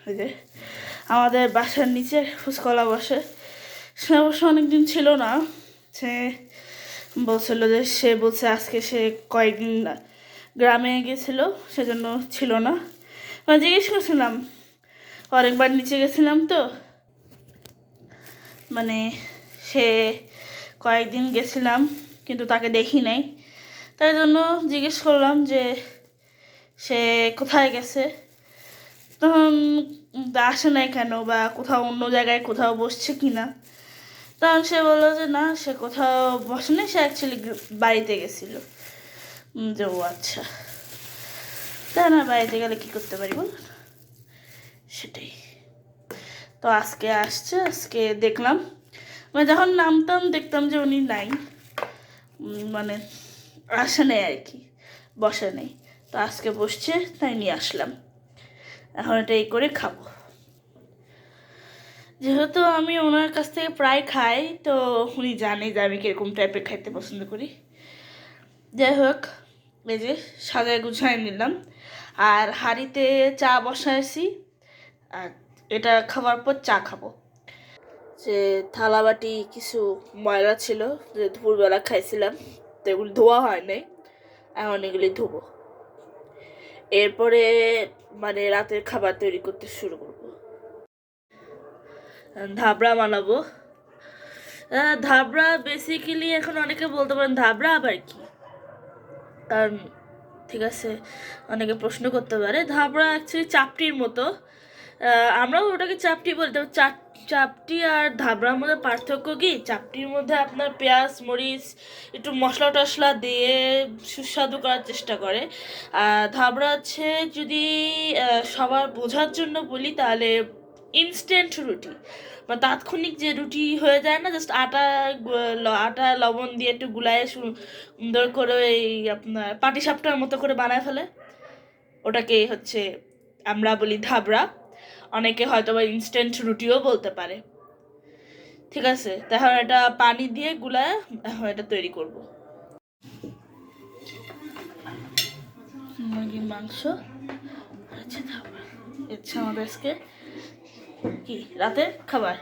ওই যে আমাদের বাসার নিচে ফুচকলা বসে, সে অবশ্য অনেকদিন ছিল না। সে বলছিল যে সে বলছে আজকে সে কয়েকদিন গ্রামে গেছিলো, সেজন্য ছিল না। মানে জিজ্ঞেস করছিলাম, অনেকবার নিচে গেছিলাম তো, মানে সে কয়েকদিন গেছিলাম কিন্তু তাকে দেখি নাই, তাই জন্য জিজ্ঞেস করলাম যে সে কোথায় গেছে, তখন আসে নাই কেন, বা কোথাও অন্য জায়গায় কোথাও বসছে কি না। তখন সে বললো যে না, সে কোথাও বসে নেই, সে অ্যাকচুয়ালি বাড়িতে গেছিলো। যে ও আচ্ছা, তাই না, বাড়িতে গেলে কী করতে পারি বল, সেটাই। তো আজকে আসছে, আজকে দেখলাম, মানে যখন নামতাম দেখতাম যে উনি নাই, মানে আসে নেই আর কি, বসে নেই। তো আজকে বসছে, তাই নিয়ে আসলাম। এখন এটা এই করে খাবো, যেহেতু আমি ওনার কাছ থেকে প্রায় খাই, তো উনি জানে যে আমি কীরকম টাইপের খাইতে পছন্দ করি। যাই হোক, এই যে সাজায় গুছায় নিলাম, আর হাঁড়িতে চা বসাইছি, আর এটা খাওয়ার পর চা খাবো। যে থালাবাটি কিছু ময়লা ছিল, যে দুপুরবেলা খাইছিলাম, তো এগুলি ধোয়া হয় নাই, এখন এগুলি ধোবো। এরপরে মানে রাতের খাবার তৈরি করতে শুরু করবো। ধাবড়া বানাবো। ধাবড়া বেসিক্যালি এখন অনেকে বলতে পারেন ধাবড়া আবার কি, কারণ ঠিক আছে, অনেকে প্রশ্ন করতে পারে। ধাবড়া অ্যাকচুয়ালি চাপটির মতো, আমরাও ওটাকে চাপটি বলি। তবে চাপটি আর ধাবড়ার মধ্যে পার্থক্য কি, চাপটির মধ্যে আপনার পেঁয়াজ মরিচ একটু মশলা টশলা দিয়ে সুস্বাদু করার চেষ্টা করে। আর ধাবড়া হচ্ছে, যদি সবার বোঝার জন্য বলি, তাহলে ইনস্ট্যান্ট রুটি, মানে তাৎক্ষণিক যে রুটি হয়ে যায় না, জাস্ট আটা লবণ দিয়ে একটু গুলায় সুন্দর করে এই আপনার পাটিসাপটার মতো করে বানায় ফেলে, ওটাকে হচ্ছে আমরা বলি ধাবড়া। অনেকে হয়তো বা ইনস্ট্যান্ট রুটিও বলতে পারে। ঠিক আছে, তাহলে এটা পানি দিয়ে গুলায় এখন এটা তৈরি করব। মুরগির মাংস, আচ্ছা ধাবড়া, আচ্ছা আমাদের আজকে কি রাতের খাবার।